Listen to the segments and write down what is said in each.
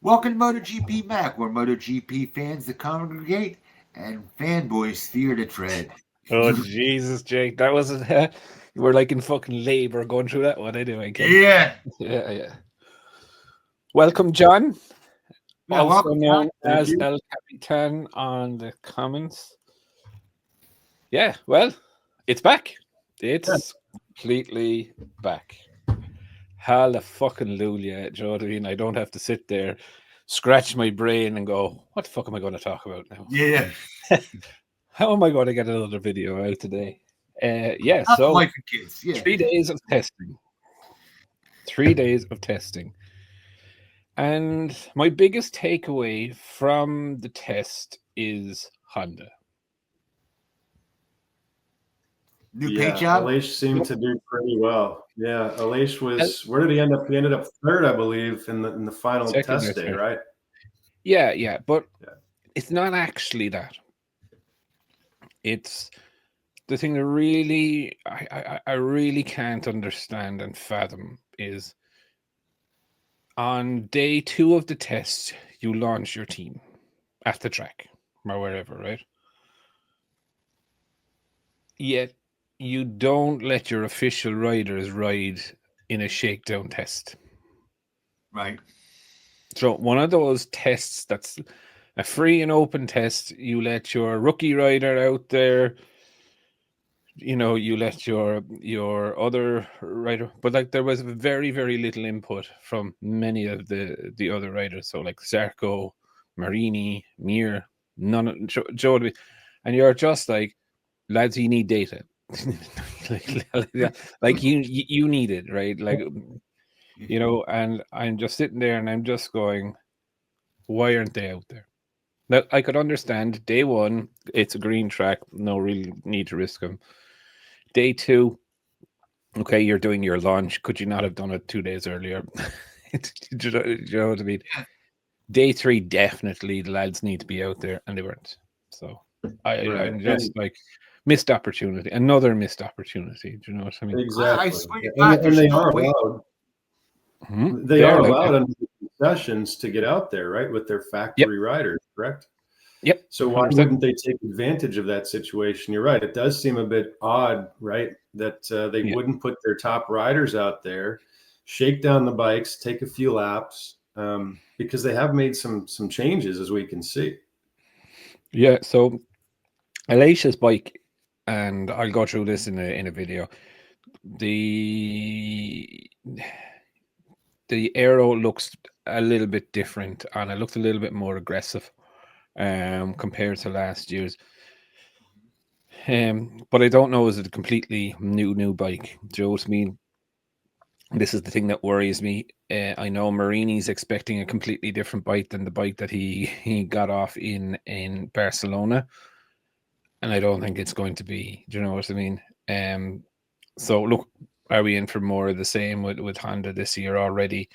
Welcome to MotoGP Mac, where MotoGP fans to congregate and fanboys fear to tread. Oh Jesus, Jake, that wasn't. You were like in fucking labor going through that one anyway. Ken. Yeah. Yeah. Welcome, John, Yeah, also welcome, John. known Thank as you. El Capitan on the comments. Yeah, well, it's back. It's completely back. Hallelujah. Do you know what I mean? I don't have to sit there, scratch my brain, and go, "What the fuck am I going to talk about now? Yeah. How am I going to get another video out today?" Yeah, Not the so wife and kids. Yeah. 3 days of testing. 3 days of testing. And my biggest takeaway from the test is Honda. New paint job. Aleix seemed to do pretty well. Yeah, Aleix was. Where did he end up? He ended up third, I believe, in the final Second, test day, right? Yeah, but it's not actually that. It's the thing that really I really can't understand and fathom is on day 2 of the test, you launch your team at the track or wherever, right? Yet you don't let your official riders ride in a shakedown test. Right. So one of those tests that's a free and open test, you let your rookie rider out there, you let your other rider, but like there was very, very little input from many of the other riders. So like Zarco, Marini, Mir, none of Joe, and you're just like, lads, you need data. like you need it, right? Like, and I'm just sitting there and I'm just going, why aren't they out there? Now, I could understand day 1, it's a green track, no real need to risk them. Day 2, okay, you're doing your launch. Could you not have done it 2 days earlier? Do you know what I mean? Day 3, definitely the lads need to be out there, and they weren't. So I'm just like, missed opportunity, another missed opportunity. Do you know what I mean? Exactly. I swear to God, and they no are way. allowed. Mm-hmm. They are allowed under the concessions to get out there, right, with their factory riders, correct? Yep. So why 100%. wouldn't they take advantage of that situation? You're right. It does seem a bit odd, right, that they wouldn't put their top riders out there, shake down the bikes, take a few laps, because they have made some changes, as we can see. Yeah. So Alecia's bike, and I'll go through this in a video. The aero looks a little bit different, and it looks a little bit more aggressive compared to last year's. But I don't know, is it a completely new bike? Do you know what I mean? This is the thing that worries me. I know Marini's expecting a completely different bike than the bike that he got off in Barcelona, and I don't think it's going to be. Do you know what I mean? So look, are we in for more of the same with Honda this year already?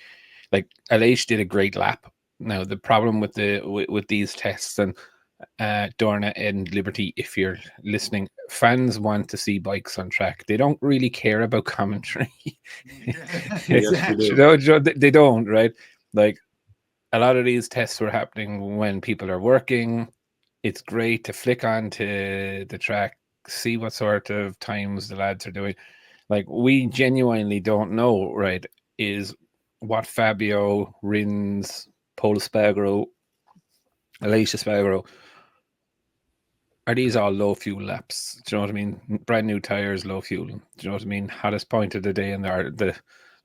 Like Aleix did a great lap. Now the problem with these tests, and Dorna and Liberty, if you're listening, fans want to see bikes on track. They don't really care about commentary. Exactly. They don't, right? Like a lot of these tests were happening when people are working. It's great to flick onto the track, see what sort of times the lads are doing. Like, we genuinely don't know, right, is what Fabio, Rins, Paul Spagro, Alicia Spagro, are these all low fuel laps? Do you know what I mean? Brand new tires, low fuel. Do you know what I mean? Hottest point of the day, and the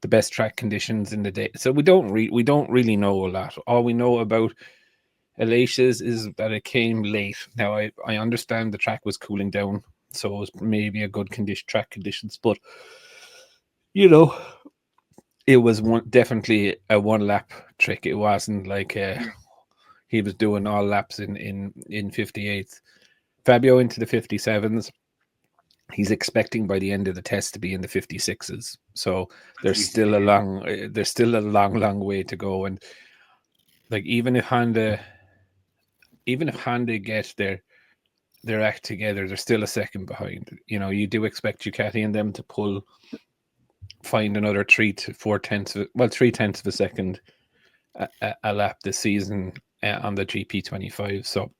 best track conditions in the day. So we don't really know a lot. All we know about Alicia's is that it came late. Now I understand the track was cooling down, so it was maybe a good track conditions, but it was definitely a 1 lap trick. It wasn't like he was doing all laps in 58th. Fabio into the 57s. He's expecting by the end of the test to be in the 56s. So there's still a long way to go. And like, even if Honda gets their act together, they're still a second behind. You do expect Ducati and them to find another 3 to 4 tenths, 3 tenths of a second a lap this season on the GP25. So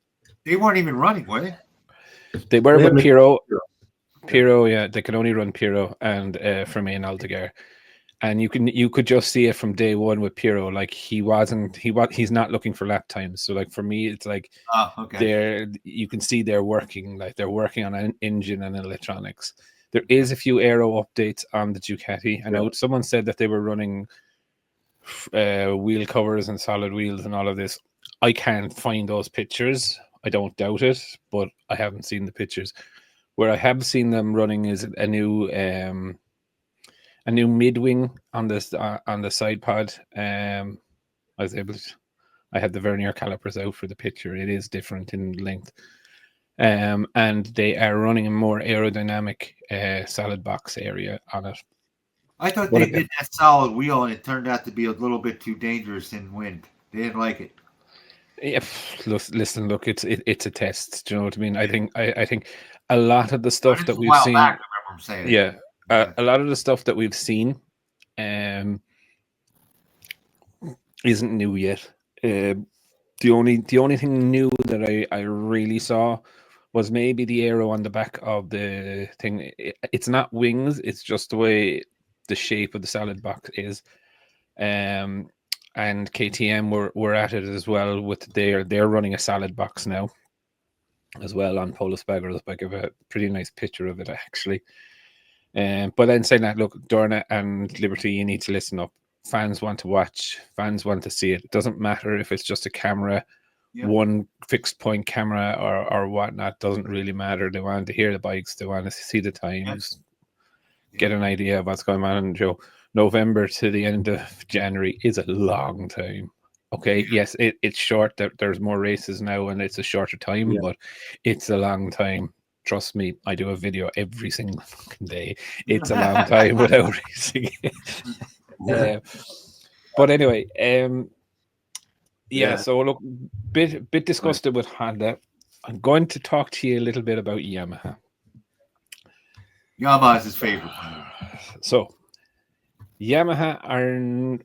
They weren't even running, were they? they were They with had Piro. Piro. Piro, yeah, they can only run Piro and Fermin Aldeguer. And you could just see it from day one with Piro. Like he's not looking for lap times. So like for me, it's like okay. you can see they're working on an engine and electronics. There is a few aero updates on the Ducati. I know someone said that they were running wheel covers and solid wheels and all of this. I can't find those pictures. I don't doubt it, but I haven't seen the pictures. Where I have seen them running is a new mid wing on the side pod. I had the vernier calipers out for the picture. It is different in length. And they are running a more aerodynamic solid box area on it. I thought they did that solid wheel, and it turned out to be a little bit too dangerous in wind. They didn't like it. Yeah, listen, look, it's a test. Do you know what I mean? I think a lot of the stuff that we've seen. Back, I remember him saying yeah, a lot of the stuff that we've seen, isn't new yet. The only thing new that I really saw was maybe the aero on the back of the thing. It's not wings; it's just the way the shape of the solid box is. And KTM were at it as well with they're running a solid box now as well on Polo Spagger. I give a pretty nice picture of it actually. But then saying that, look, Dorna and Liberty, you need to listen up. Fans want to watch. Fans want to see it. It doesn't matter if it's just a camera, one fixed point camera or whatnot. Doesn't really matter. They want to hear the bikes. They want to see the times, get an idea of what's going on. And Joe, November to the end of January is a long time. Okay, yes, it's short. There's more races now, and it's a shorter time, but it's a long time. Trust me, I do a video every single fucking day. It's a long time without racing. But anyway, so look, bit disgusted with Honda. I'm going to talk to you a little bit about Yamaha. Yamaha is his favorite. So Yamaha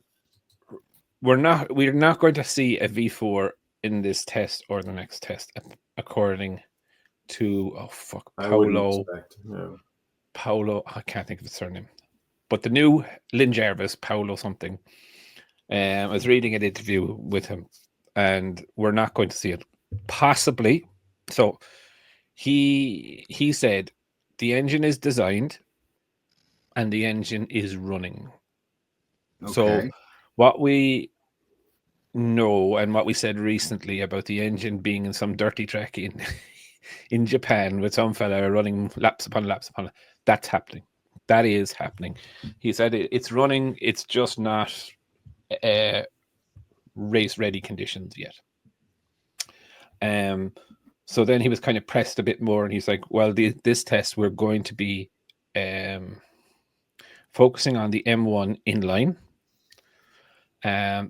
we're not going to see a V4 in this test or the next test, according to Paolo. I can't think of his surname, but the new Lynn Jarvis, Paolo something. I was reading an interview with him, and we're not going to see it. Possibly. So he said the engine is designed and the engine is running. Okay. So what we know and what we said recently about the engine being in some dirty track in Japan with some fella running laps upon laps upon, that's happening. That is happening. He said it's running. It's just not race ready conditions yet. So then he was kind of pressed a bit more, and he's like, well, this test we're going to be focusing on the M1 inline,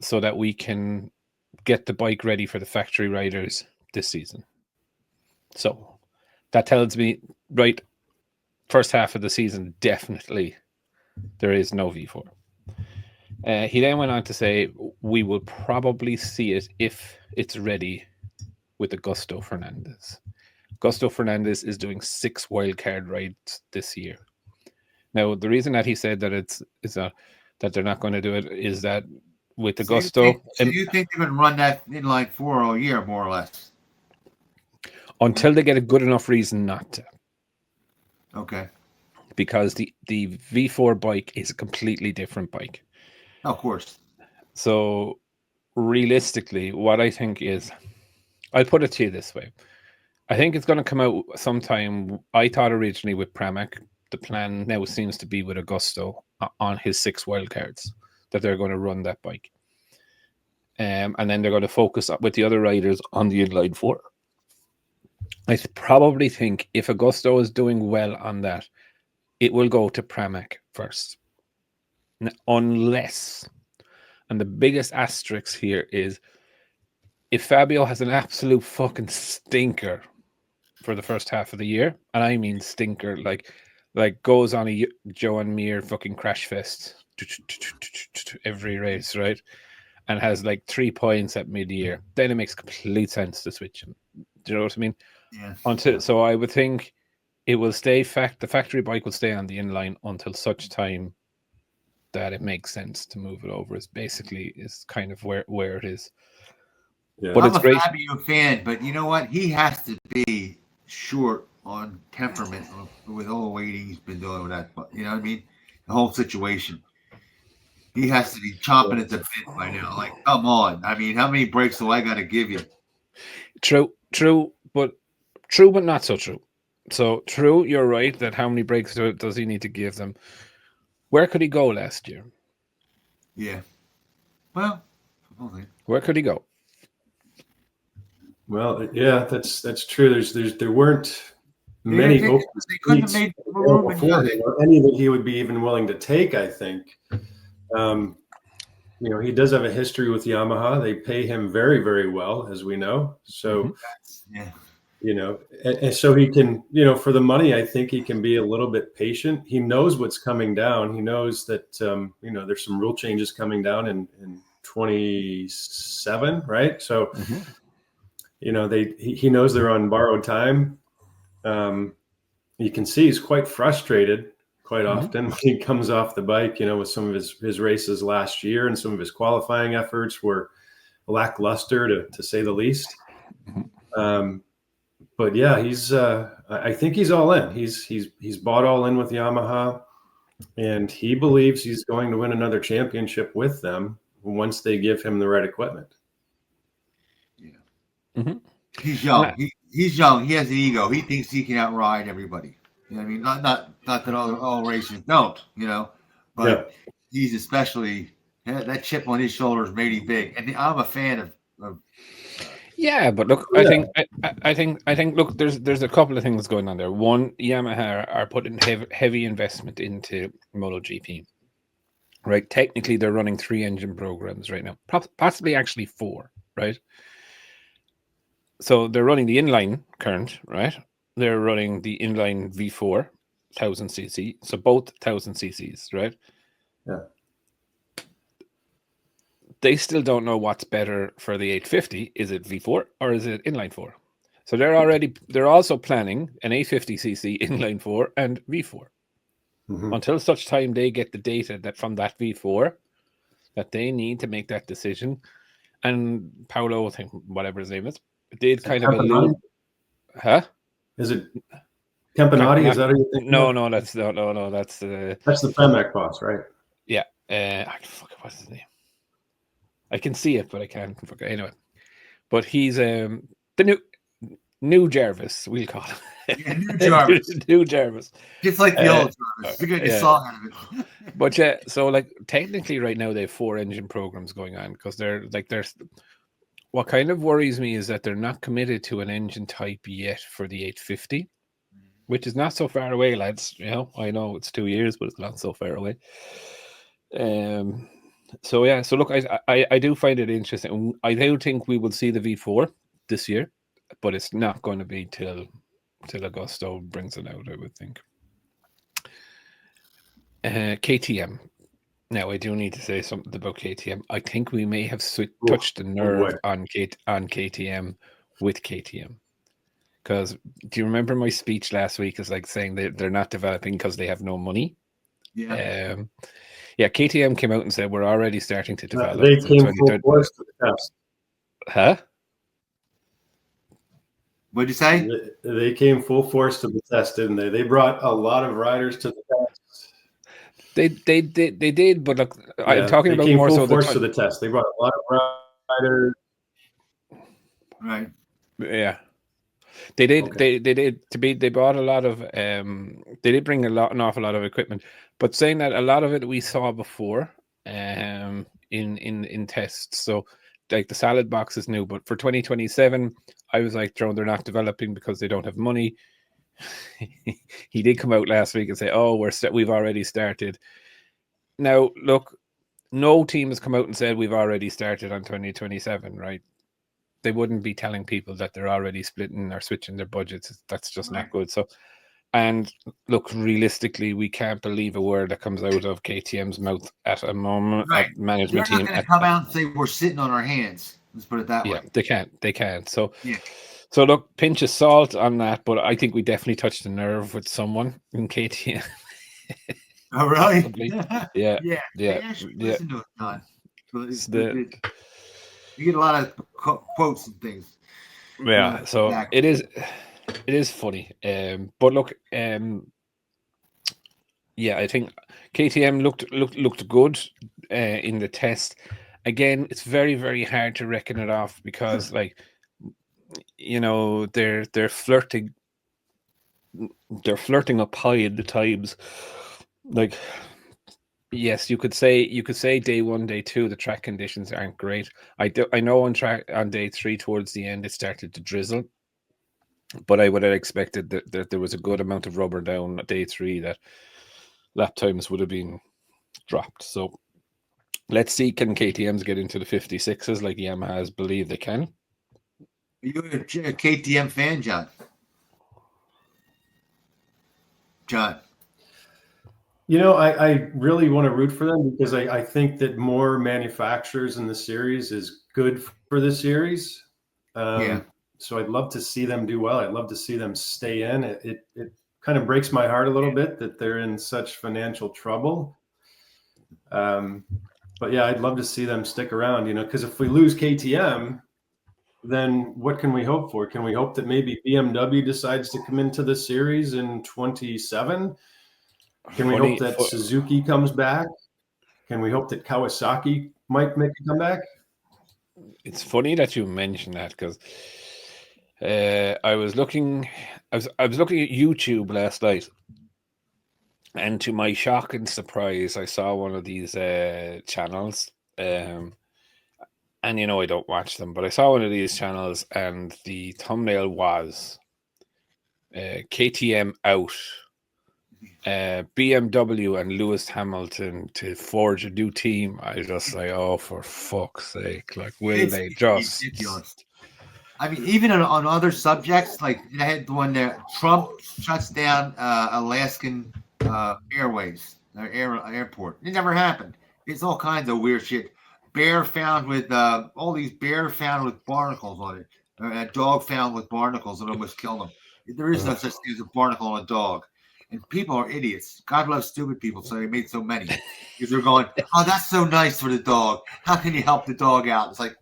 so that we can get the bike ready for the factory riders this season. So that tells me, right, first half of the season, definitely there is no V4. He then went on to say, we will probably see it if it's ready with Augusto Fernandez. Augusto Fernandez is doing 6 wildcard rides this year. Now, the reason that he said that that they're not going to do it is that with Augusto... So you think they're going to run that inline 4 all year, more or less? Until they get a good enough reason not to. Okay. Because the V4 bike is a completely different bike. Of course. So realistically, what I think is, I'll put it to you this way. I think it's going to come out sometime. I thought originally with Pramac, the plan now seems to be with Augusto on his 6 wildcards, that they're going to run that bike. And then they're going to focus with the other riders on the inline 4. I probably think if Augusto is doing well on that, it will go to Pramac first. Unless, and the biggest asterisk here is, if Fabio has an absolute fucking stinker for the first half of the year, and I mean stinker, like goes on a Joe and Mir fucking crash fest every race, right? and has like 3 points at mid-year, then it makes complete sense to switch him. Do you know what I mean? Yeah. So I would think it will stay the factory bike will stay on the inline until such time that it makes sense to move it over. Is kind of where it is. Yeah. But I'm it's a great. Fabio fan, but you know what? He has to be short on temperament with all the waiting he's been doing with that. You know what I mean? The whole situation. He has to be chomping at the bit by now. Like, come on. I mean, how many breaks do I got to give you? True, but not so true. So true, you're right that how many breaks does he need to give them? Where could he go last year? Yeah. Well, where could he go? Well, yeah, that's true. There weren't many open seats before him, or any that he would be even willing to take, I think. He does have a history with Yamaha. They pay him very, very well, as we know. So, and so he can, for the money, I think he can be a little bit patient. He knows what's coming down. He knows that, there's some rule changes coming down in 27, right? So, he knows they're on borrowed time. You can see he's quite frustrated quite often when he comes off the bike, with some of his races last year, and some of his qualifying efforts were lackluster to say the least. But yeah, I think he's all in. He's bought all in with Yamaha, and he believes he's going to win another championship with them once they give him the right equipment. Yeah. He's young. He's young. He has an ego. He thinks he can outride everybody. You know what I mean? Not that all racers don't, but he's especially that chip on his shoulders made him big. And I'm a fan of yeah, but look, I think look, there's a couple of things going on there. One, Yamaha are putting heavy investment into MotoGP. Right? Technically, they're running 3 engine programs right now, possibly actually 4, right? So they're running the inline current, right? They're running the inline V4 1000cc, so both 1000cc's, right? Yeah. They still don't know what's better for the 850. Is it V4 or is it inline 4? So they're also planning an 850cc inline 4 and V4 until such time they get the data that from that V4 that they need to make that decision. And Paolo, I think whatever his name is, did kind of allude. Huh? Is it Campanati? Is that what you think? No, that's that's the Pramac boss, right? Yeah. What's his name? I can see it, but I can't forget. Anyway, but he's the new Jarvis, we'll call him. Yeah, new Jarvis. New Jarvis. Just like the old Jarvis. You got your song out of it. But yeah, so like technically right now they have 4 engine programs going on because they're what kind of worries me is that they're not committed to an engine type yet for the 850, which is not so far away, lads. I know it's 2 years, but it's not so far away. So yeah, so look, I do find it interesting. I do think we will see the V4 this year, but it's not going to be till Augusto brings it out, I would think. KTM. Now, I do need to say something about KTM. I think we may have touched the nerve on KTM with KTM. Because do you remember my speech last week is like saying they're not developing because they have no money? Yeah. Yeah, KTM came out and said we're already starting to develop. They came full force to the test. Huh? What'd you say? They came full force to the test, didn't they? They brought a lot of riders to the test. They did, but look, I'm talking about more so force to the test. They brought a lot of riders. Right. Yeah. They did. Okay. They brought a lot of. They did bring an awful lot of equipment, but saying that a lot of it we saw before, in tests. So, like the salad box is new, but for 2027, I was like, they're not developing because they don't have money. He did come out last week and say, "Oh, we've already started." Now, look, no team has come out and said we've already started on 2027, right? They wouldn't be telling people that they're already splitting or switching their budgets. That's just not good. So And look, realistically, we can't believe a word that comes out of KTM's mouth at a moment. Right. At management They're team. not going to come out and say we're sitting on our hands. Let's put it that Yeah, way. they can't. So, Yeah. so look, pinch of salt on that, but I think we definitely touched a nerve with someone in KTM. Oh, really? Possibly. Yeah. Yeah. Yeah. They actually Yeah. listen to it, John. So The- you get a lot of quotes and things. Yeah, so exactly. it is funny. But look, yeah, I think KTM looked good in the test. Again, it's very, very hard to reckon it off because, like, you know, they're flirting up high at the times. Like, yes, you could say day one, day two, the track conditions aren't great. I know on day three towards the end it started to drizzle, but I would have expected that there was a good amount of rubber down day three, that lap times would have been dropped. So let's see, can KTM's get into the 56s like Yamaha's believe they can? Are you a KTM fan, John? John. You know, I really want to root for them because I think that more manufacturers in the series is good for the series. Yeah. So I'd love to see them do well. I'd love to see them stay in. It kind of breaks my heart a little bit that they're in such financial trouble. But yeah, I'd love to see them stick around, you know, because if we lose KTM, then what can we hope for? Can we hope that maybe BMW decides to come into the series in 27? Can we hope that Suzuki comes back? Can we hope that Kawasaki might make a comeback? It's funny that you mentioned that because I was looking at YouTube last night, and to my shock and surprise, I saw one of these channels. And you know, I don't watch them, but I saw one of these channels, and the thumbnail was KTM out, BMW and Lewis Hamilton to forge a new team. I just like, oh, for fuck's sake! Like, will they just? Ridiculous. I mean, even on other subjects, like I had the one there. Trump shuts down Alaskan Airways, airport. It never happened. It's all kinds of weird shit. Bear found with all these bear found with barnacles on it. A dog found with barnacles and almost killed him. There is no such thing as a barnacle on a dog. And people are idiots. God loves stupid people, so they made so many. Because they're going, oh, that's so nice for the dog. How can you help the dog out? It's like,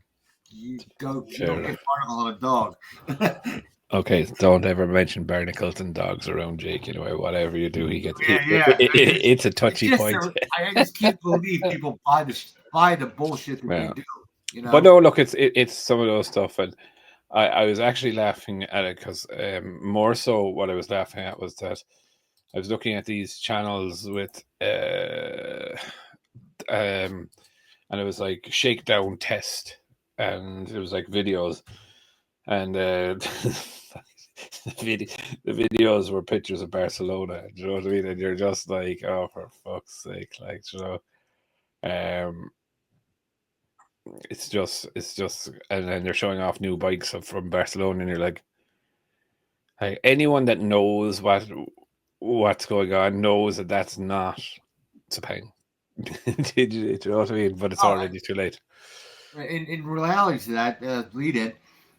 you don't get barnacles on a dog. Okay, don't ever mention barnacles and dogs around Jake. Anyway, whatever you do, he gets. It's a touchy point. I just can't believe people buy the bullshit that they do. You know? But no, look, it's some of those stuff, and I was actually laughing at it because more so what I was laughing at was that I was looking at these channels with and it was like Shakedown test, and it was like videos, and the videos were pictures of Barcelona. Do you know what I mean? And you're just like, oh, for fuck's sake, like, you know, it's just, and then they're showing off new bikes from Barcelona, and you're like anyone that knows what's going on knows that that's not Sepang. Do you know what I mean? But it's already too late. In reality to that lead in,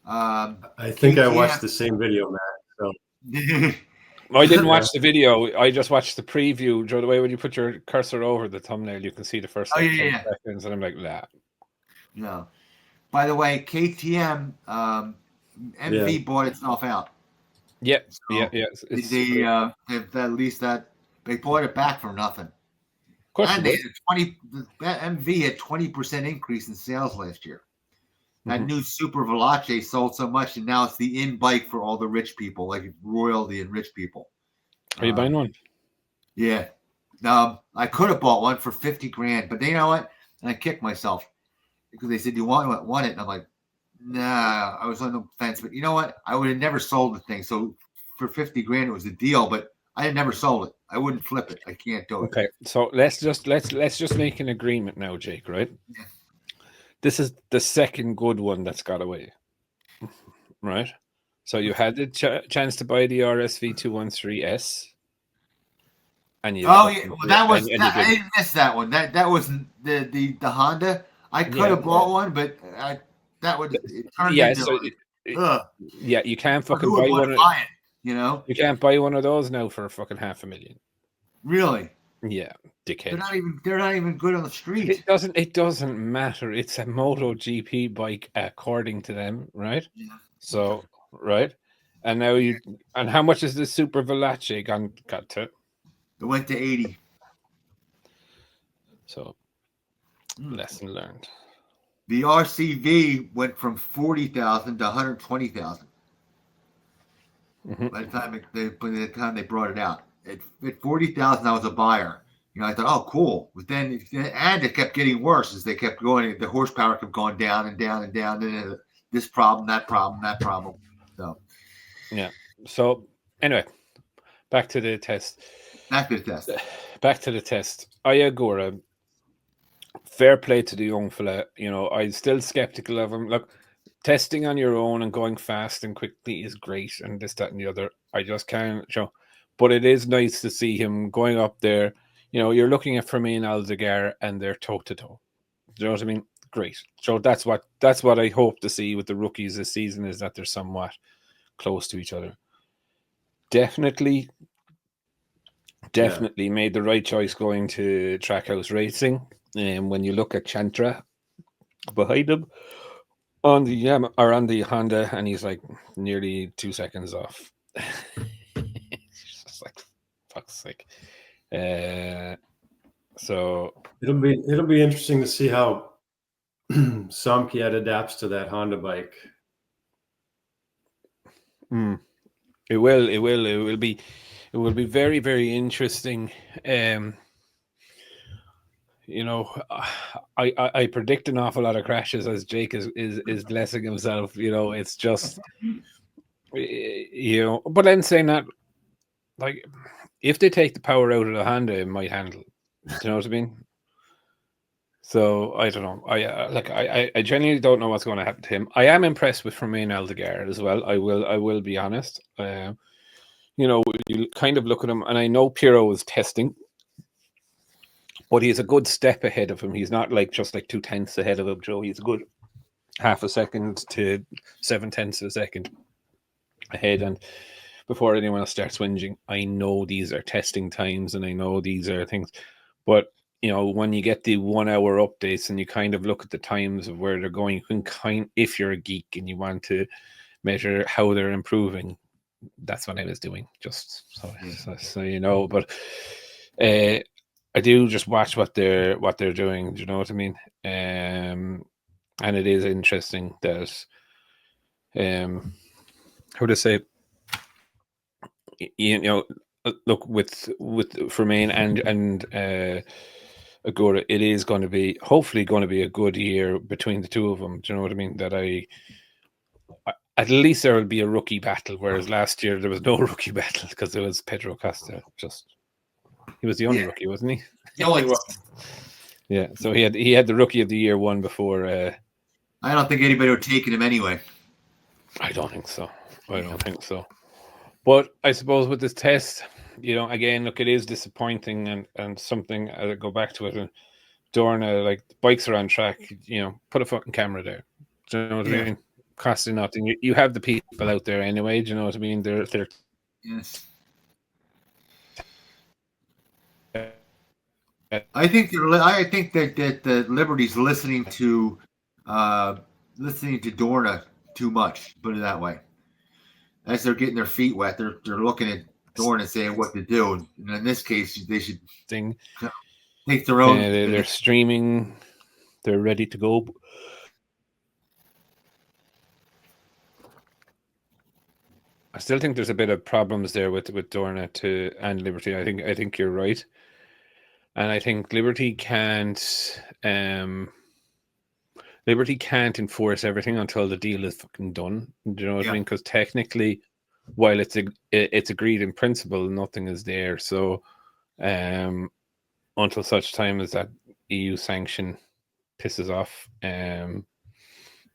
I think I watched the same video, Matt. So. I didn't watch the video. I just watched the preview. Joe, the way when you put your cursor over the thumbnail, you can see the first 10 seconds, and I'm like, nah. No. By the way, KTM MV bought itself out. Yeah, so yeah. They at least that they bought it back for nothing. And they had MV had 20% increase in sales last year. That new Super Veloce sold so much, and now it's the in bike for all the rich people, like royalty and rich people. Are you buying one? Yeah. I could have bought one for $50,000, but you know what? And I kicked myself because they said, "You want it?" And I'm like, "Nah." I was on the fence, but you know what? I would have never sold the thing. So for $50,000, it was a deal, but I had never sold it. I wouldn't flip it. I can't do it. Okay, so let's just make an agreement now, Jake. Right? Yeah. This is the second good one that's got away, right? So you had the chance to buy the RSV 213S. And you Oh yeah, well, that was and you that, I didn't. didn't miss that one. That wasn't the Honda. I could have bought one, but that would it turned Yeah, into so ugh. yeah, you can't Who fucking would buy want one to of buy it? You know, you can't buy one of those now for fucking $500,000. really, Yeah, dickhead. they're not even good on the street. It doesn't matter. It's a MotoGP bike according to them, right? Yeah. So right. And now and how much is the Super Veloce got to? It went to 80. So lesson learned. The RCV went from 40,000 to 120,000. Mm-hmm. By the time they brought it out, at 40,000, I was a buyer. You know, I thought, oh, cool. But then, it kept getting worse as they kept going. The horsepower kept going down and down and down. And this problem, that problem, that problem. So, yeah. So anyway, back to the test. Back to the test. Ayagura, fair play to the young fella. You know, I'm still skeptical of him. Look, testing on your own and going fast and quickly is great, and this, that, and the other. I just can't show. But it is nice to see him going up there. You know, you're looking at Fermin Aldegar and they're toe to toe. Do you know what I mean? Great. So that's what I hope to see with the rookies this season, is that they're somewhat close to each other. Definitely made the right choice going to Trackhouse Racing. And when you look at Chantra behind him on the Honda, and he's like nearly 2 seconds off. It's just like, fuck's sake. So it'll be interesting to see how Samkiat adapts to that Honda bike. It will be very, very interesting. You know, I predict an awful lot of crashes, as Jake is blessing himself. You know, it's just, you know, but then saying that, like, if they take the power out of the Honda, it might handle. Do you know what I mean? So I don't know. I genuinely don't know what's going to happen to him. I am impressed with Fermin Aldegar as well. I will be honest. You know, you kind of look at him, and I know Piero is testing, but he's a good step ahead of him. He's not just 0.2 ahead of him, Joe. He's a good half a second to 0.7 of a second ahead. And before anyone else starts whinging, I know these are testing times, and I know these are things, but you know, when you get the 1 hour updates and you kind of look at the times of where they're going, you can if you're a geek and you want to measure how they're improving, that's what I was doing, just so you know. But I do just watch what they're doing. Do you know what I mean? And it is interesting that how to say, you know, look with Fermin and Agura, it is going to be hopefully going to be a good year between the two of them. Do you know what I mean? That at least there will be a rookie battle, whereas last year there was no rookie battle because it was Pedro Costa. He was the only rookie, wasn't he? The only rookie. Yeah, so he had the rookie of the year one before. I don't think anybody would take him anyway. I don't think so. But I suppose with this test, you know, again, look, it is disappointing and something. I go back to it. And Dorna, like, bikes are on track. You know, put a fucking camera there. Do you know what I mean? Costing nothing. You have the people out there anyway. Do you know what I mean? They're yes. I think that the Liberty's listening to Dorna too much. Put it that way. As they're getting their feet wet, they're looking at Dorna and saying what to do. And in this case, they should take their own. They're streaming. They're ready to go. I still think there's a bit of problems there with Dorna and Liberty. I think you're right, and I think Liberty can't enforce everything until the deal is fucking done. Do you know what I mean? Because technically, while it's agreed in principle, nothing is there. So until such time as that EU sanction pisses off,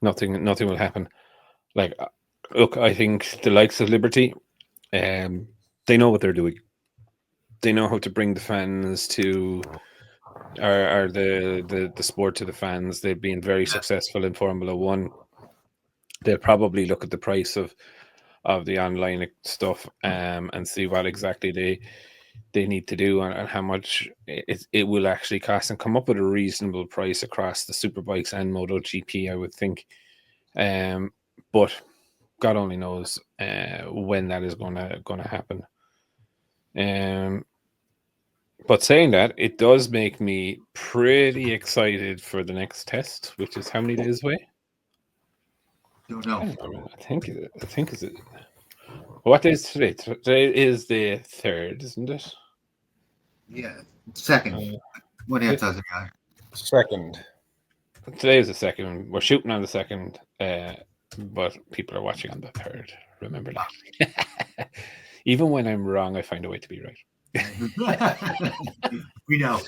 nothing will happen. Like, look, I think the likes of Liberty, they know what they're doing. They know how to bring the fans to, or the sport to the fans. They've been very successful in Formula One. They'll probably look at the price of the online stuff and see what exactly they need to do and how much it will actually cost, and come up with a reasonable price across the Superbikes and MotoGP, I would think. But God only knows when that is going to happen. But saying that, it does make me pretty excited for the next test, which is how many days away? Don't know. I think is it. What day is today? Today is the 3rd, isn't it? Yeah, 2nd. What half does it, guy? 2nd. Today is the 2nd. We're shooting on the 2nd, but people are watching on the 3rd. Remember that. Even when I'm wrong, I find a way to be right. We know.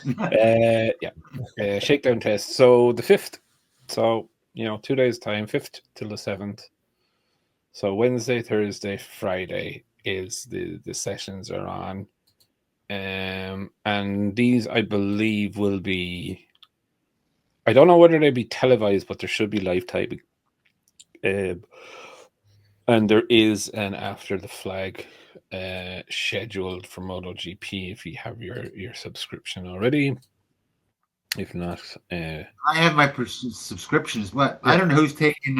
Shakedown test. So the 5th. So 2 days time, 5th till the 7th. So Wednesday, Thursday, Friday is the sessions are on. And these, I believe, will be, I don't know whether they'll be televised, but there should be live typing. And there is an After the Flag scheduled for MotoGP if you have your subscription already. If not, I have my subscriptions, but I don't know who's taking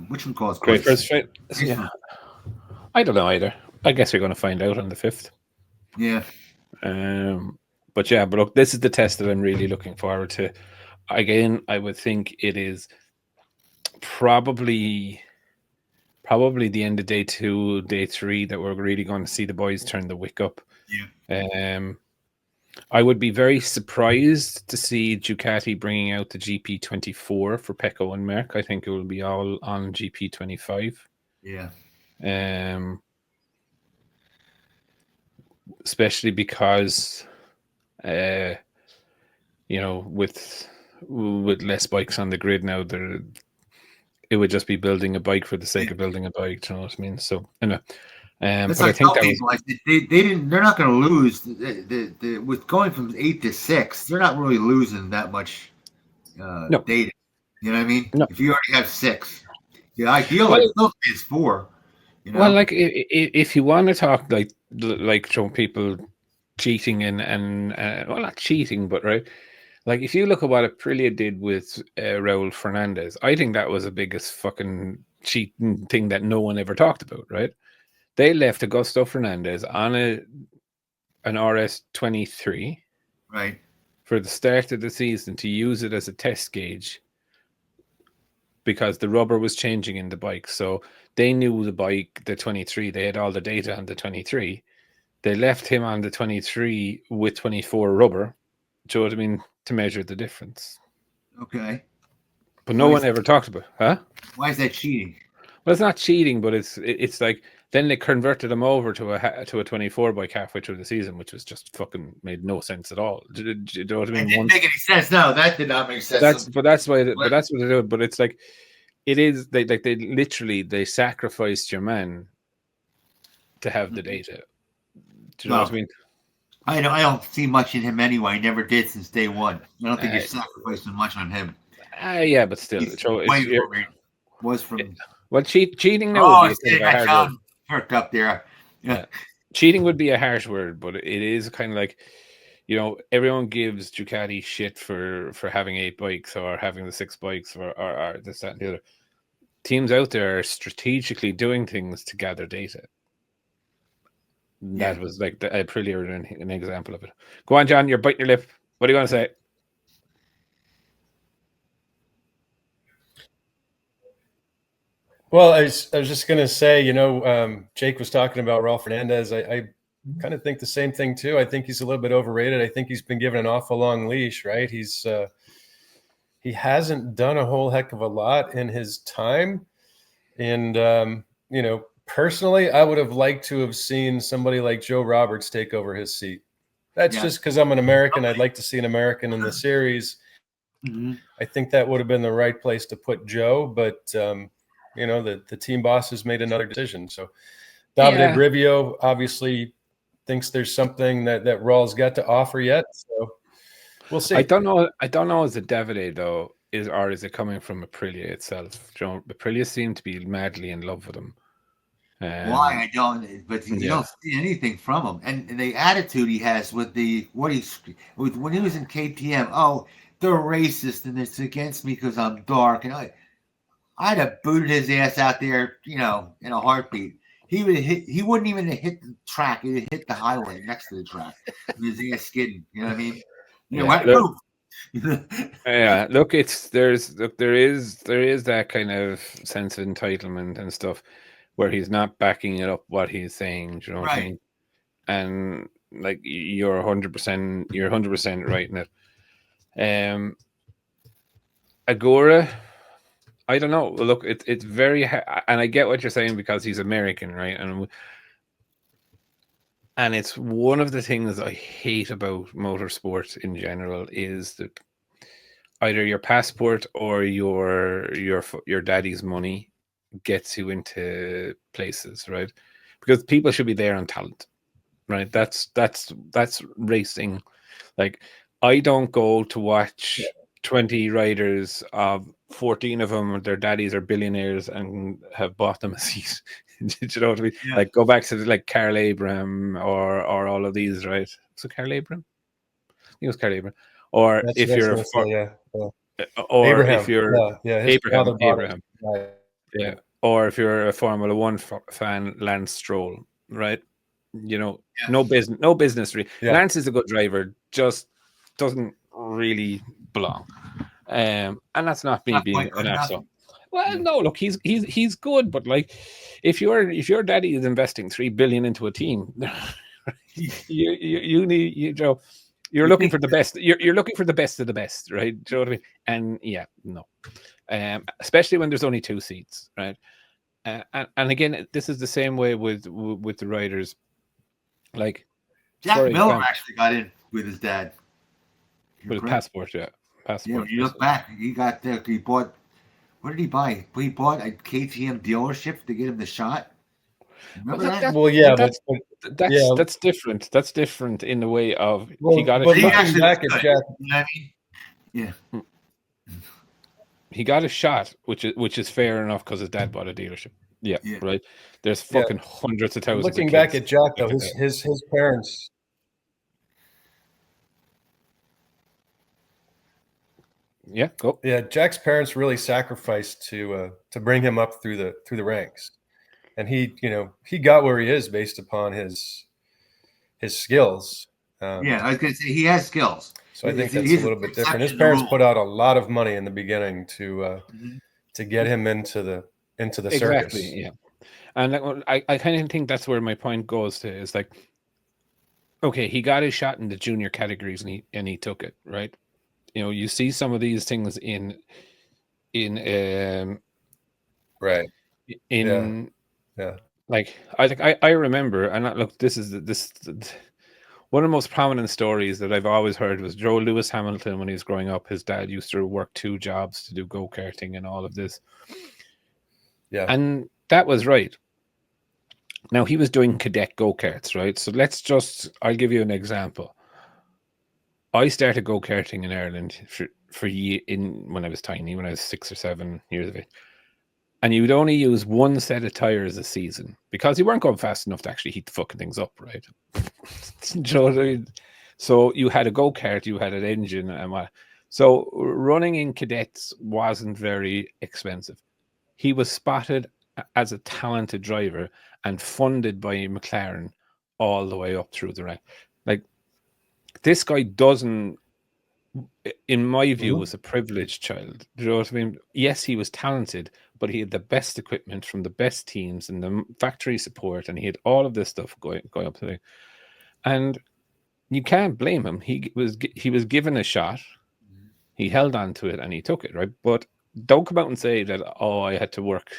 which one calls Great First Fit. Yeah. I don't know either. I guess you're going to find out on the 5th. Yeah. But look, this is the test that I'm really looking forward to. Again, I would think it is probably the end of day 2, day 3 that we're really going to see the boys turn the wick up. Yeah. I would be very surprised to see Ducati bringing out the GP24 for Pecco and Merck. I think it will be all on GP25. Yeah. Especially because, with less bikes on the grid now, it would just be building a bike for the sake of building a bike. Do you know what I mean? So, anyway. But I think that was, they're not going to lose with going from 8 to 6. They're not really losing that much data. You know what I mean? No. If you already have 6, the ideal is 4. Well, like if you want to talk like show people cheating and well, not cheating, but right, like if you look at what Aprilia did with Raul Fernandez, I think that was the biggest fucking cheating thing that no one ever talked about, right? They left Augusto Fernandez on an RS23, right, for the start of the season to use it as a test gauge because the rubber was changing in the bike. So they knew the bike, the 23, they had all the data on the 23. They left him on the 23 with 24 rubber, do you know what I mean, to measure the difference. Okay. But no one ever talked about it. Huh? Why is that cheating? Well, it's not cheating, but it's like then they converted him over to a 24 bike halfway through the season, which was just fucking made no sense at all. Do you know what I mean? It didn't make any sense. No, that did not make sense. That's what they do. But it's like it is they literally they sacrificed your man to have the data. Do you know what I mean? I don't see much in him anyway. I never did since day 1. I don't think you're sacrificing much on him. Yeah, but still, was from. Well, cheating now would be a hard word. Perked up there. Yeah. Cheating would be a harsh word, but it is kind of like, everyone gives Ducati shit for having 8 bikes or having the 6 bikes or this, that, and the other. Teams out there are strategically doing things to gather data. That was like Aprilia an example of it. Go on, John, you're biting your lip. What are you going to say? Well, I was just going to say, Jake was talking about Raul Fernandez. I kind of think the same thing too. I think he's a little bit overrated. I think he's been given an awful long leash, right? He hasn't done a whole heck of a lot in his time. And, personally, I would have liked to have seen somebody like Joe Roberts take over his seat. That's just because I'm an American. I'd like to see an American in the series. Mm-hmm. I think that would have been the right place to put Joe, but the team bosses made another decision. So Davide Brivio, obviously, thinks there's something that Rawls got to offer yet. So we'll see. I don't know. Is it Davide though? Is it coming from Aprilia itself? Aprilia seem to be madly in love with him. Why I don't, but you don't see anything from him, and the attitude he has with when he was in KTM. Oh, they're racist and it's against me because I'm dark, and I'd have booted his ass out there, in a heartbeat. He wouldn't even hit the track. He'd hit the highway next to the track with his ass skidding. You know what I mean? Yeah, look, there is that kind of sense of entitlement and stuff where he's not backing it up what he's saying. Do you know what I mean? And like you're 100% right in it. Agora, I don't know. Look, it's very, and I get what you're saying because he's American, right? And it's one of the things I hate about motorsport in general is that either your passport or your daddy's money gets you into places, right? Because people should be there on talent, right? That's racing. Like, I don't go to watch 20 riders, 14 of them, their daddies are billionaires and have bought them a seat. Do you know what I mean? Yeah. Like, go back to like Carl Abraham or all of these, right? So Carl Abraham? I think it was Carl Abraham. Or that's if you're or Abraham. if you're Abraham. Right. Yeah. Or if you're a Formula One fan, Lance Stroll, right? No business. Really. Yeah. Lance is a good driver, just doesn't really belong. And that's not me being an asshole. Well, no, look, he's good, but like, if your daddy is investing $3 billion into a team, you need you're looking for the best. You're looking for the best of the best, right? Do you know what I mean? And yeah, no. Especially when there's only 2 seats, right? And again, this is the same way with the riders. Like Jack Miller actually got in with his dad with a passport, yeah. Passport. Yeah, when you look back, he got there. He bought. What did he buy? He bought a KTM dealership to get him the shot. Remember that? Well, yeah, that's different. That's different in the way of he got a shot. He actually back at Jack. You know what I mean? Yeah. He got a shot, which is fair enough because his dad bought a dealership. Yeah, right. There's fucking hundreds of thousands. Looking back at Jack, though, his parents. Yeah, go. Yeah, Jack's parents really sacrificed to bring him up through the ranks, and he got where he is based upon his skills. I was gonna say he has skills. So I think that's a little bit different. His parents put out a lot of money in the beginning to get him into the circus. Exactly, yeah. And I kind of think that's where my point goes to is like, okay, he got his shot in the junior categories and he took it, right? You see some of these things in right. Like I remember, and look, this one of the most prominent stories that I've always heard was Joe Lewis Hamilton. When he was growing up, his dad used to work 2 jobs to do go-karting and all of this. Yeah, and that was right. Now he was doing cadet go-karts, right? So I'll give you an example. I started go-karting in Ireland when I was tiny, when I was 6 or 7 years of age. And you would only use 1 set of tires a season because you weren't going fast enough to actually heat the fucking things up, right? So you had a go-kart, you had an engine, and what. So running in cadets wasn't very expensive. He was spotted as a talented driver and funded by McLaren all the way up through the rank. Like, this guy doesn't, in my view, was a privileged child. Do you know what I mean? Yes, he was talented, but he had the best equipment from the best teams and the factory support, and he had all of this stuff going up to the. And you can't blame him. He was given a shot, he held on to it, and he took it, right? But don't come out and say that, oh, I had to work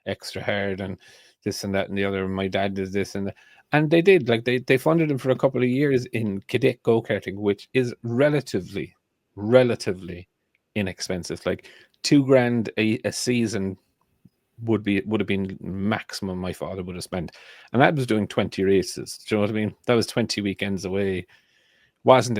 extra hard and this and that and the other. My dad did this and that. And they did. Like, they funded him for a couple of years in cadet go-karting, which is relatively inexpensive. Like $2,000 a season would have been maximum my father would have spent, and that was doing 20 races. Do you know what I mean? That was 20 weekends away. Wasn't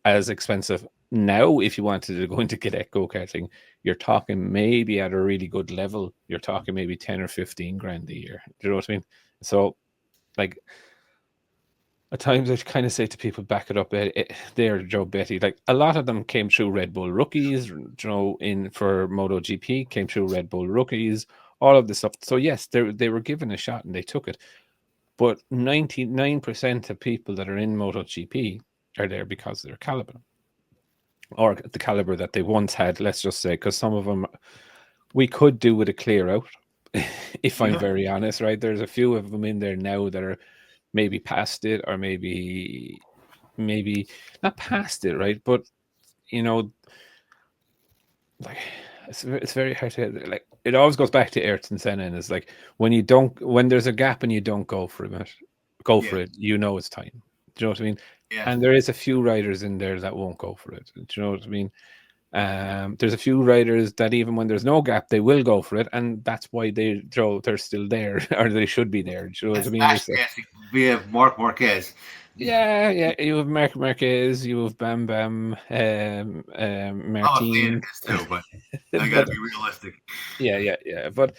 as expensive now. If you wanted to go into cadet go-karting, you're talking maybe at a really good level, you're talking maybe 10 or 15 grand a year. Do you know what I mean? So, like, at times I kind of say to people, back it up, there, Joe Betty. Like, a lot of them came through Red Bull rookies, you know, for MotoGP, came through Red Bull rookies, all of this stuff. So yes, they were given a shot and they took it. But 99% of people that are in MotoGP are there because of their caliber, or the caliber that they once had, let's just say, because some of them we could do with a clear out, if I'm very honest, right? There's a few of them in there now that are maybe past it, or maybe not past it, right? But, you know, like, it's very hard to, like, it always goes back to Ayrton Senna, and it's like, when there's a gap and you don't go for it, you know it's time. Do you know what I mean? Yeah. And there is a few riders in there that won't go for it. Do you know what I mean? There's a few riders that even when there's no gap, they will go for it, and that's why they're still there, or they should be there. Do you know what I mean? We have Mark Marquez. Yeah. You have Mark Marquez, you have Bam Bam, Martin. Too, but I gotta be realistic. Yeah. But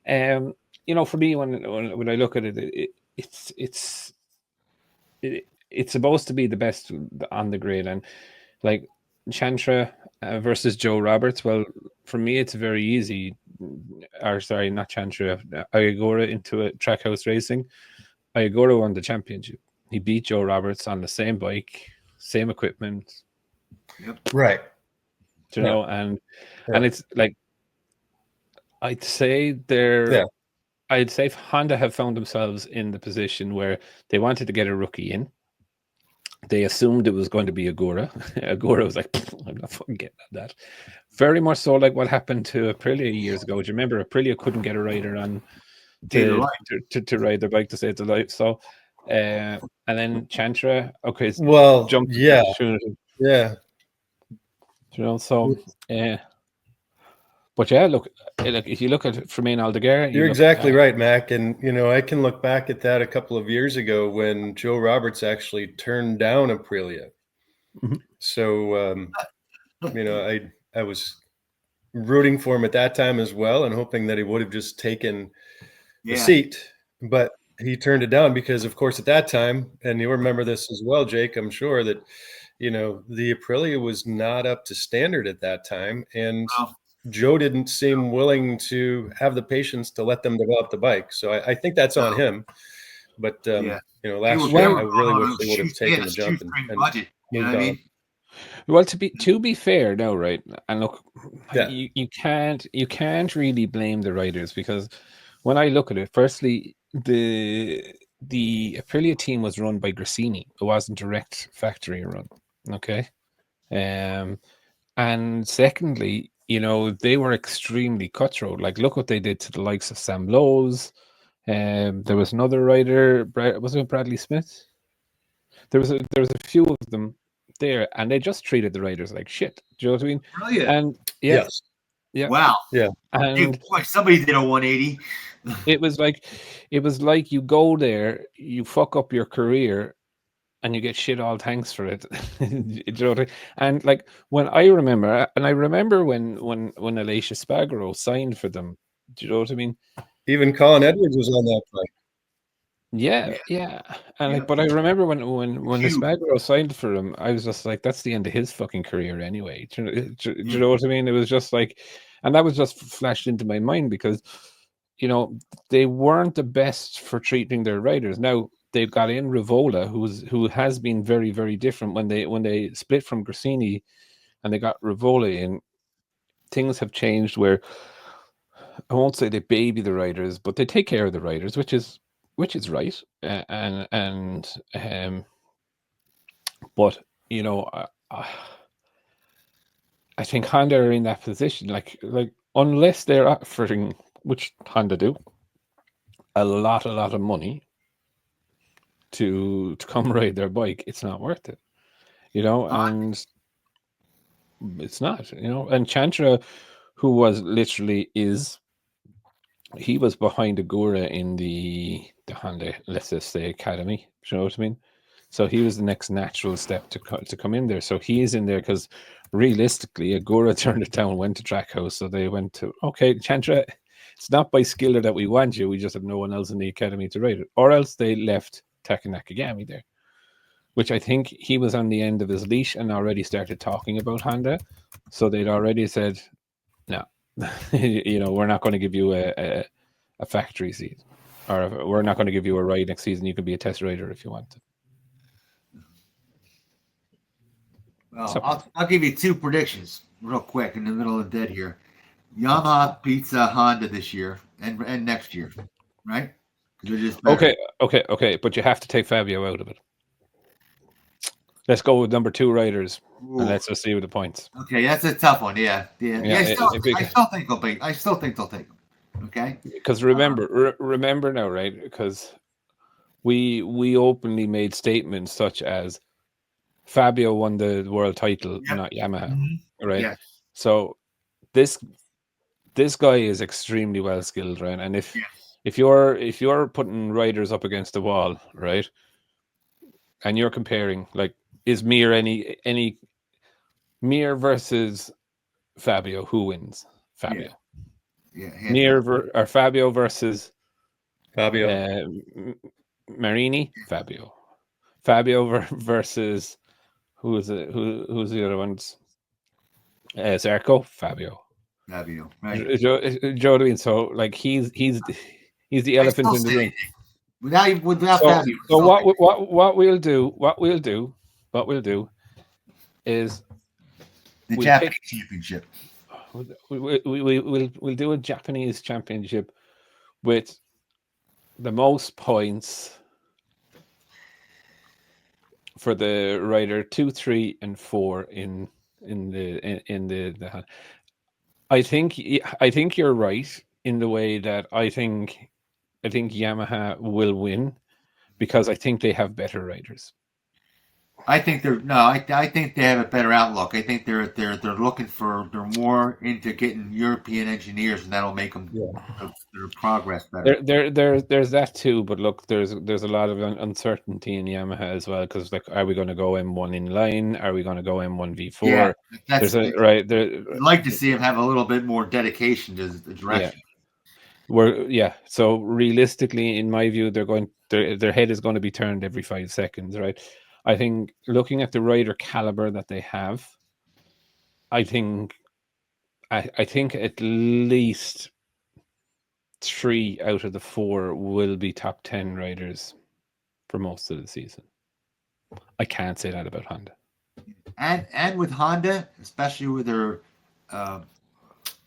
you know, for me, when I look at it, it's supposed to be the best on the grid, and like Chantra versus Joe Roberts. Well, for me, it's very easy. Or sorry, not Chantra. Ayagora into a Trackhouse Racing. Ayagora won the championship. He beat Joe Roberts on the same bike, same equipment. Yep. Right. You know, and it's like, I'd say Honda have found themselves in the position where they wanted to get a rookie in. They assumed it was going to be Agora. Agora was like, I'm not fucking getting that. Very much so like what happened to Aprilia years ago. Do you remember Aprilia couldn't get a rider on to ride their bike to save their life? So, and then Chantra, jumped. Yeah. You know, so but yeah, look, if you look at Fermin Aldeguer, you're exactly right, Mac. And you know, I can look back at that a couple of years ago when Joe Roberts actually turned down Aprilia. Mm-hmm. So you know, I was rooting for him at that time as well, and hoping that he would have just taken the seat, but he turned it down because, of course, at that time, and you remember this as well, Jake, I'm sure, that, you know, the Aprilia was not up to standard at that time, and Joe didn't seem willing to have the patience to let them develop the bike. So I think that's on him. But you know, last year I really wish they would have taken the jump and moved on. Well, to be fair, no, right? And look, you can't really blame the riders, because when I look at it, firstly, the Aprilia team was run by Grassini. It wasn't direct factory run. Okay. And secondly, you know, they were extremely cutthroat. Like, look what they did to the likes of Sam Lowes. There was another rider, was it Bradley Smith? There was a few of them there, and they just treated the riders like shit. Do you know what I mean? Brilliant. And yes. Yeah. Wow. Yeah. And somebody did a 180. it was like you go there, you fuck up your career, and you get shit all thanks for it. Do you know what I mean? And like, when I remember when Alicia Spargaro signed for them. Do you know what I mean? Even Colin Edwards was on that bike. Yeah. And like, but I remember when Spargaro signed for him, I was just like, that's the end of his fucking career anyway. Do you know what I mean? It was just like, and that was just flashed into my mind because, you know, they weren't the best for treating their riders. Now they've got in Rivola, who has been very, very different when they split from Grassini, and they got Rivola in. Things have changed where I won't say they baby the riders, but they take care of the riders, which is right. But you know, I think Honda are in that position, like unless they're offering, which Honda do, a lot of money to come ride their bike, it's not worth it, you know. And it's not, you know. And Chantra, who is he was behind Agura in the Honda, let's just say, academy. You know what I mean? So he was the next natural step to come in there. So he's in there because realistically, Agura turned it down, went to Trackhouse. So they went to, okay, Chandra, it's not by skill that we want you. We just have no one else in the academy to ride it. Or else they left Taka Nakagami there, which I think he was on the end of his leash and already started talking about Honda. So they'd already said, no, we're not going to give you a factory seat, or we're not going to give you a ride next season. You can be a test rider if you want to. Well, so, I'll give you 2 predictions real quick in the middle of the dead here. Yamaha beats Honda this year and next year, right? Okay. But you have to take Fabio out of it. Let's go with number 2 riders, and let's just see with the points. Okay, that's a tough one. Yeah. I still think they'll beat. I still think they'll take them. Okay. Because remember now, right? Because we openly made statements such as Fabio won the world title, not Yamaha, right? Yeah. So this guy is extremely well skilled, right? And if you're putting riders up against the wall, right, and you're comparing, like, is Mir versus Fabio, who wins? Fabio. Yeah. Mir or Fabio versus Fabio. Marini, Fabio. Fabio versus who's the other ones? Zarco, Fabio. Right. Joe, so like he's the elephant in the room. Without Fabio. So what we'll do is the Japanese championship. We'll do a Japanese championship with the most points for the rider 2, 3, and 4 in the. I think you're right in the way that I think Yamaha will win because I think they have better riders. I think I think they have a better outlook. I think they're they're more into getting European engineers, and that'll make them their progress better. There's that too, but look, there's a lot of uncertainty in Yamaha as well because, like, are we going to go M1 in line? Are we going to go M1 V4? Yeah, that's right. I'd like to see them have a little bit more dedication to the direction. So realistically, in my view, their head is going to be turned every 5 seconds, right? I think looking at the rider caliber that they have, I think at least 3 out of the 4 will be top 10 riders for most of the season. I can't say that about Honda. And with Honda, especially with their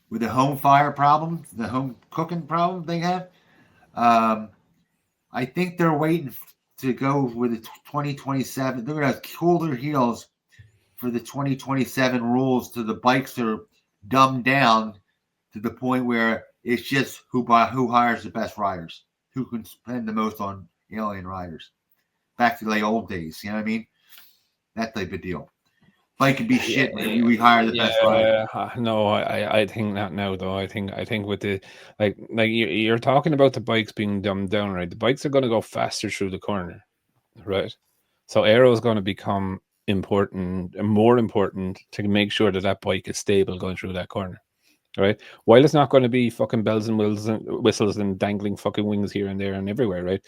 with the home fire problem, the home cooking problem they have, I think they're waiting to go with the 2027. They're going to cool their heels for the 2027 rules till the bikes are dumbed down to the point where it's just who hires the best riders, who can spend the most on alien riders. Back to the old days, you know what I mean? That type of deal. Bike can be shit. Maybe we hire the best rider. No, I think not now though. I think with the like you're talking about the bikes being dumbed down, right? The bikes are going to go faster through the corner, right? So aero is going to become important and more important to make sure that bike is stable going through that corner, right? While it's not going to be fucking bells and whistles and dangling fucking wings here and there and everywhere, right?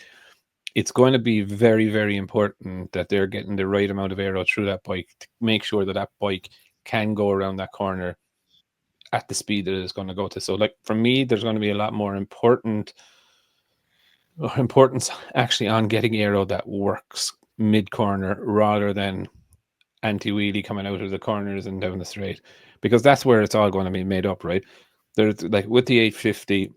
It's going to be very, very important that they're getting the right amount of aero through that bike to make sure that bike can go around that corner at the speed that it's going to go to. So, like, for me, there's going to be a lot more importance actually on getting aero that works mid-corner rather than anti-wheelie coming out of the corners and down the straight, because that's where it's all going to be made up, right? There's, like, with the 850,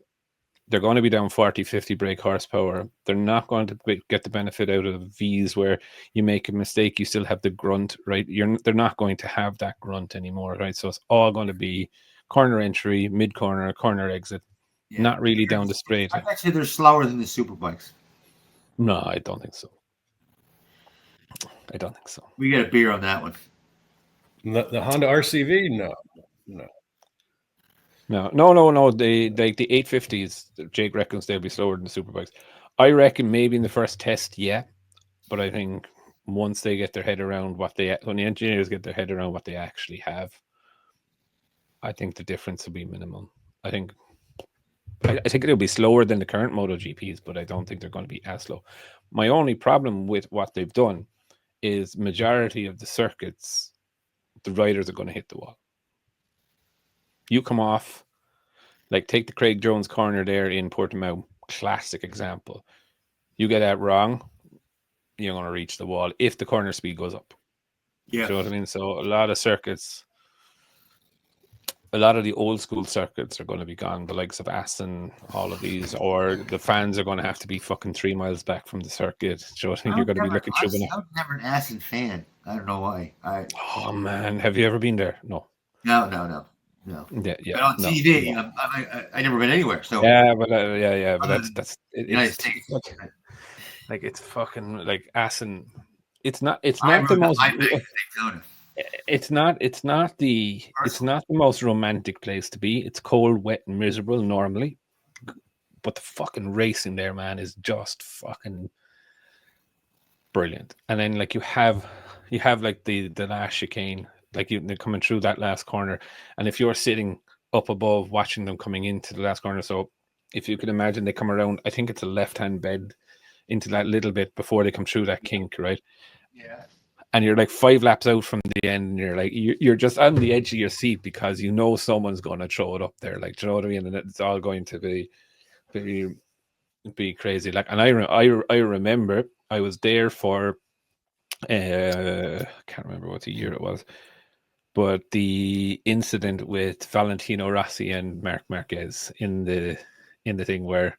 they're going to be down 40-50 brake horsepower. They're not going to get the benefit out of V's where you make a mistake, you still have the grunt, right? They're not going to have that grunt anymore, right? So it's all going to be corner entry, mid-corner, corner exit, not really down the straight. I'd actually they're slower than the super bikes. No, I don't think so. We get a beer on that one. The Honda RCV? No. No. The 850s, Jake reckons they'll be slower than the superbikes. I reckon maybe in the first test, yeah, but I think once they get their head around when the engineers get their head around what they actually have, I think the difference will be minimal. I think it'll be slower than the current MotoGPs, but I don't think they're going to be as slow. My only problem with what they've done is majority of the circuits, the riders are going to hit the wall. You come off, like take the Craig Jones corner there in Portimao, classic example. You get that wrong, you're going to reach the wall if the corner speed goes up. Yeah. Do you know what I mean? So a lot of circuits, a lot of the old school circuits are going to be gone, the likes of Assen, all of these, or the fans are going to have to be fucking 3 miles back from the circuit. Do you know what I mean? You're going to be looking through I was never an Assen fan. I don't know why. Oh man, have you ever been there? No. No. Yeah. But on TV, I never been anywhere. So but that's United States. Like it's fucking like Assen. It's not the most. It's not the most romantic place to be. It's cold, wet, and miserable normally, but the fucking racing there, man, is just fucking brilliant. And then like you have like the last chicane, like they're coming through that last corner, and if you're sitting up above watching them coming into the last corner, so if you could imagine they come around, I think it's a left-hand bend into that little bit before they come through that kink, right? Yeah. And you're like 5 laps out from the end, and you're like you're just on the edge of your seat because you know someone's going to throw it up there, like, do you know what I mean? And it's all going to be crazy. Like, and I remember I was there for I can't remember what the year it was, but the incident with Valentino Rossi and Marc Marquez in the thing where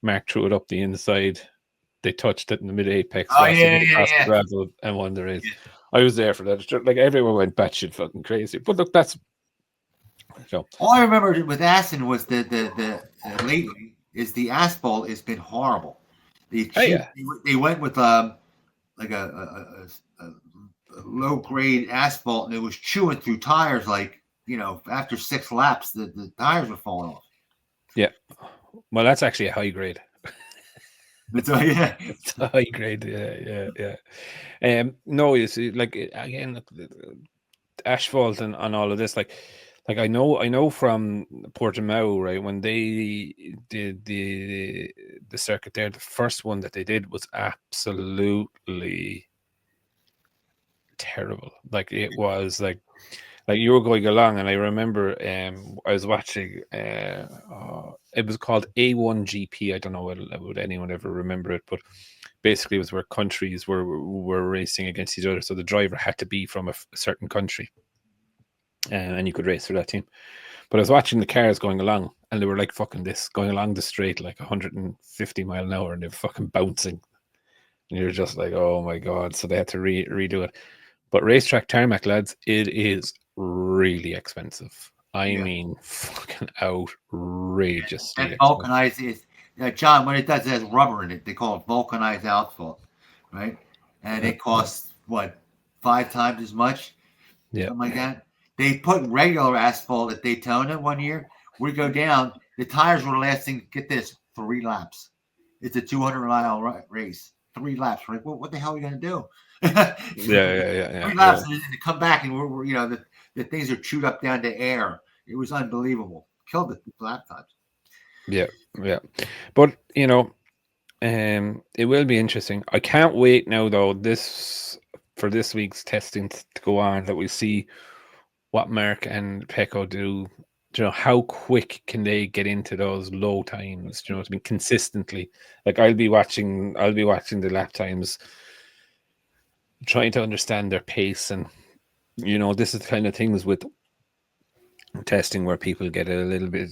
Marc threw it up the inside. They touched it in the mid-apex. Yeah. Gravel and won the race. Yeah. I was there for that. Like, everyone went batshit fucking crazy. But look, that's... So. All I remember with Assen was the lately is the asphalt has been horrible. They went with like a low-grade asphalt, and it was chewing through tires like, after 6 laps, the tires were falling off. Yeah. Well, that's actually a high grade. It's a high grade, yeah. No, you see, like, again, asphalt and all of this, like I know from Portimao, right, when they did the circuit there, the first one that they did was absolutely terrible. Like, it was like you were going along, and I remember I was watching it was called A1GP. I don't know would anyone ever remember it, but basically it was where countries were racing against each other, so the driver had to be from a certain country, and you could race for that team. But I was watching the cars going along, and they were like fucking this, going along the straight like 150 mile an hour, and they're fucking bouncing, and you're just like, oh my god. So they had to redo it. But racetrack tarmac, lads, it is really expensive. I mean, fucking outrageously expensive. Vulcanized is, John, what it does, it has rubber in it. They call it vulcanized asphalt, right? And it costs, 5 times as much? Yeah. Something like that. They put regular asphalt at Daytona one year. We go down, the tires were lasting, get this, 3 laps. It's a 200-mile race. 3 laps. Right? What the hell are we going to do? Yeah. 3 laps, and to come back, and we're the things are chewed up down to air. It was unbelievable. Killed the lap times. Yeah. But it will be interesting. I can't wait now, though, for this week's testing to go on, that we see what Marc and Pecco do. How quick can they get into those low times? Do you know what I mean? Consistently. Like, I'll be watching the lap times, trying to understand their pace, and this is the kind of things with testing where people get a little bit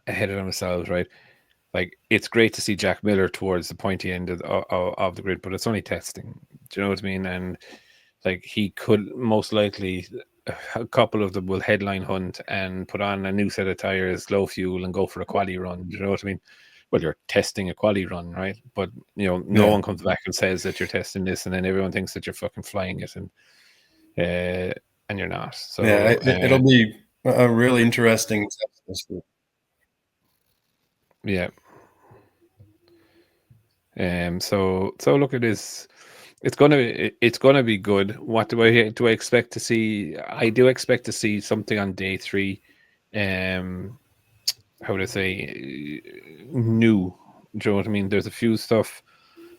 ahead of themselves, right? Like, it's great to see Jack Miller towards the pointy end of the grid, but it's only testing. Do you know what I mean? And like, he could most likely, a couple of them will headline hunt and put on a new set of tires, low fuel, and go for a quali run. Do you know what I mean? Well, you're testing a quali run, right? But no one comes back and says that you're testing this, and then everyone thinks that you're fucking flying it, and you're not. So it'll be a really interesting test Yeah. So look, it's gonna be good. What do I expect to see? I do expect to see something on day 3. How would I say, new? Do you know what I mean? There's a few stuff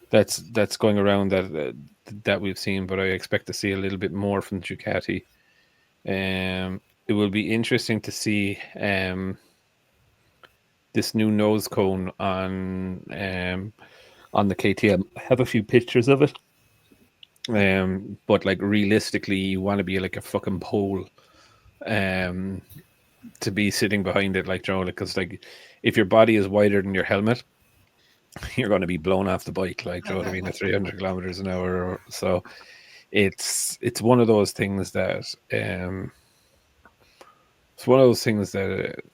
that's going around that we've seen, but I expect to see a little bit more from Ducati. It will be interesting to see this new nose cone on the KTM. I have a few pictures of it. But like realistically, you want to be like a fucking pole to be sitting behind it, like, because like if your body is wider than your helmet, you're going to be blown off the bike, like, you know what I mean, at 300 kilometers an hour. So it's one of those things that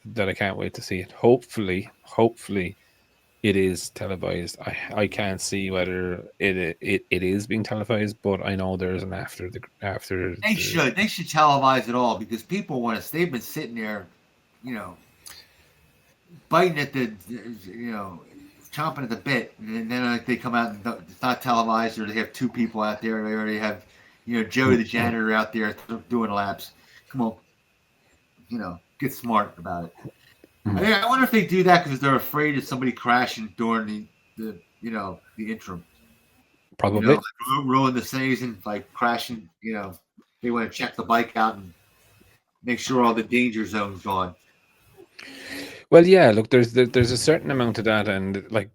that I can't wait to see it. Hopefully it is televised. I can't see whether it is being televised, but I know there's an after. They should televise it all, because people want to. They've been sitting there, biting at the, chomping at the bit, and then like they come out and it's not televised, or they have 2 people out there, they already have, Joey the janitor out there doing laps. Come on, get smart about it. I wonder if they do that because they're afraid of somebody crashing during the interim. Probably. Like ruin the season, like crashing. They want to check the bike out and make sure all the danger zone's gone. Well, yeah. Look, there's a certain amount of that, and like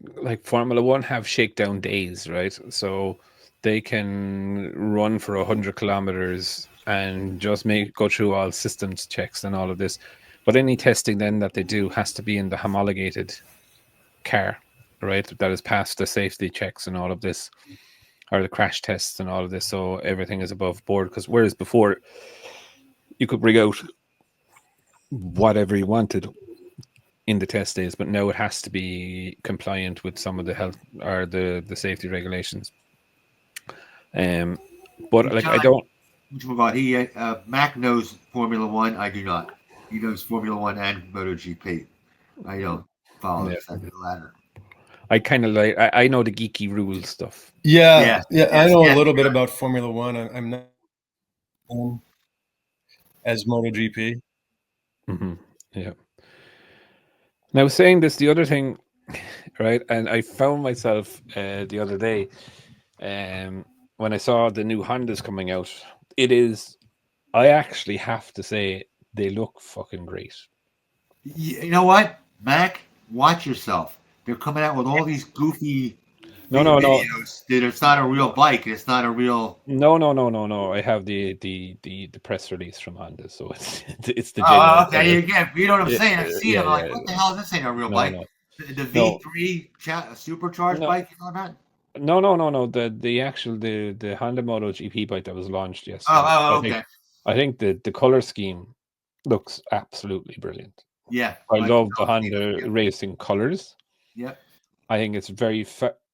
Formula One have shakedown days, right? So they can run for 100 kilometers and just go through all systems checks and all of this. But any testing then that they do has to be in the homologated car, right? That has passed the safety checks and all of this, or the crash tests and all of this. So everything is above board. Because whereas before, you could bring out whatever you wanted in the test days, but now it has to be compliant with some of the health or the safety regulations. But like, I don't. Mac knows Formula One. I do not. He knows Formula One and MotoGP. I don't follow the latter. I kind of like. I know the geeky rules stuff. Yeah. I know a little bit about Formula One. I'm not as MotoGP. Mm-hmm. Yeah. Now, saying this, the other thing, right? And I found myself the other day when I saw the new Hondas coming out. I actually have to say, they look fucking great. You know what, Mac? Watch yourself. They're coming out with all these goofy videos that it's not a real bike. It's not a real. No. I have the press release from Honda, so it's the. Oh, okay. Again, you know what I'm saying? I've seen it. I'm like, what the hell is this? Ain't a real bike. No. The V3 supercharged bike you talking about? No. The actual the Honda MotoGP bike that was launched yesterday. Oh, okay. I think the color scheme looks absolutely brilliant. Yeah. I love the Honda racing colors. Yep. I think it's very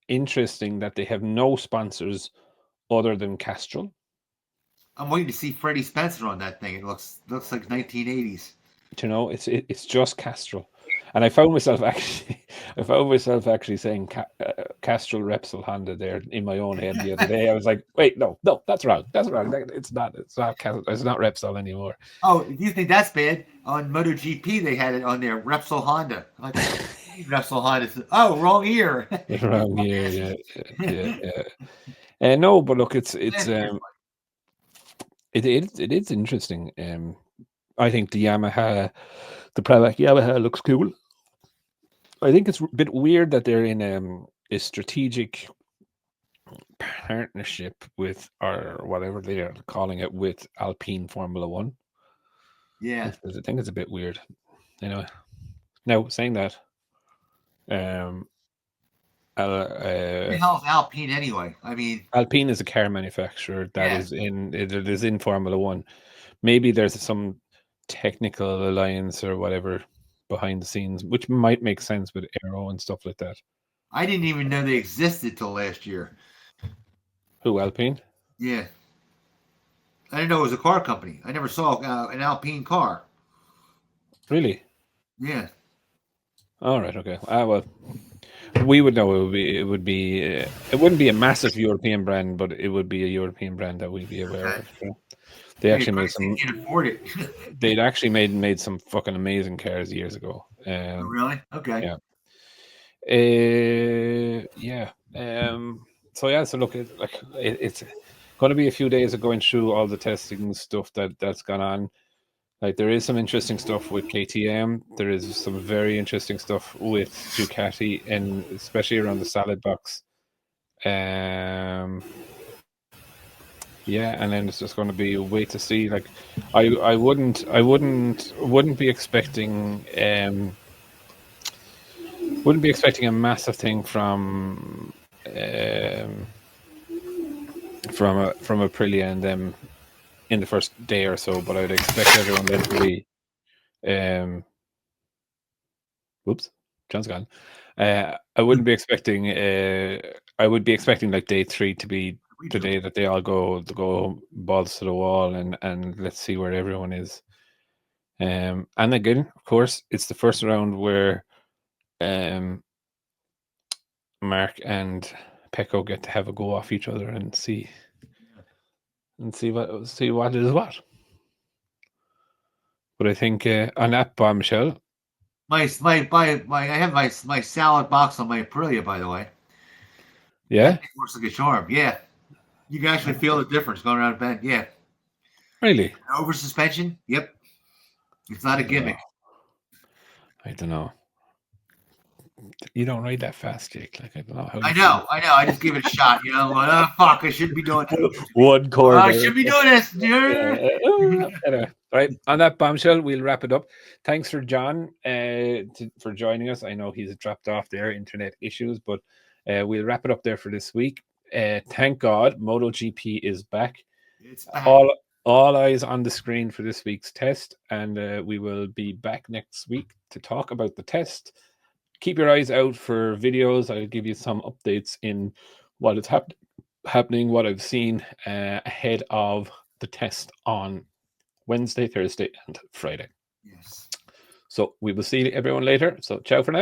interesting that they have no sponsors other than Castrol. I'm waiting to see Freddie Spencer on that thing. It looks like 1980s. It's just Castrol. And I found myself actually saying Castrol Repsol Honda there in my own head the other day. I was like, wait, no, that's wrong. It's not Repsol anymore. Oh, you think that's bad? On MotoGP, they had it on their Repsol Honda. I'm like, Repsol Honda. Oh, wrong year. Wrong year, yeah. No, but look, it is interesting. I think the Yamaha, the Pramac Yamaha looks cool. I think it's a bit weird that they're in a strategic partnership with, or whatever they are calling it, with Alpine Formula One. Yeah. I think it's a bit weird. Anyway, now saying that, the hell's Alpine anyway? I mean, Alpine is a car manufacturer that is in Formula One. Maybe there's some technical alliance or whatever behind the scenes, which might make sense with aero and stuff like that. I didn't even know they existed till last year. Who, Alpine? Yeah. I didn't know it was a car company. I never saw an Alpine car. Really? Yeah. All right. Okay. Well, we would know it wouldn't be a massive European brand, but it would be a European brand that we'd be aware of. You know? They actually made some. Can't afford it. They'd actually made some fucking amazing cars years ago. Oh, really? Okay. Yeah. Yeah. So yeah. So look, it's going to be a few days of going through all the testing stuff that's gone on. Like there is some interesting stuff with KTM. There is some very interesting stuff with Ducati, and especially around the salad box. Yeah, and then it's just going to be a wait to see. Like, I wouldn't be expecting wouldn't be expecting a massive thing from Aprilia and them in the first day or so, but I'd expect everyone then to be whoops, John's gone. I wouldn't be expecting I would be expecting like day 3 to be the day that they all go balls to the wall and let's see where everyone is. And again, of course, it's the first round where Mark and Pecco get to have a go off each other and see what is what. But I think on that bombshell, I have my salad box on my Aprilia, by the way. Yeah, it works like a charm. Yeah, you can actually feel the difference going around the bend. Yeah, really. Over suspension. Yep, it's not a gimmick. I don't know. You don't ride that fast, Jake. Like I don't know how. I know. I just give it a shot. You know, like, oh fuck, I shouldn't be doing one corner. I should be doing this. Anyway, right on that bombshell, we'll wrap it up. Thanks for John for joining us. I know he's dropped off there, internet issues, but we'll wrap it up there for this week. Thank God, MotoGP is back. It's back. All eyes on the screen for this week's test, and we will be back next week to talk about the test. Keep your eyes out for videos. I'll give you some updates in what is happening, what I've seen ahead of the test on Wednesday, Thursday, and Friday. Yes. So we will see everyone later. So ciao for now.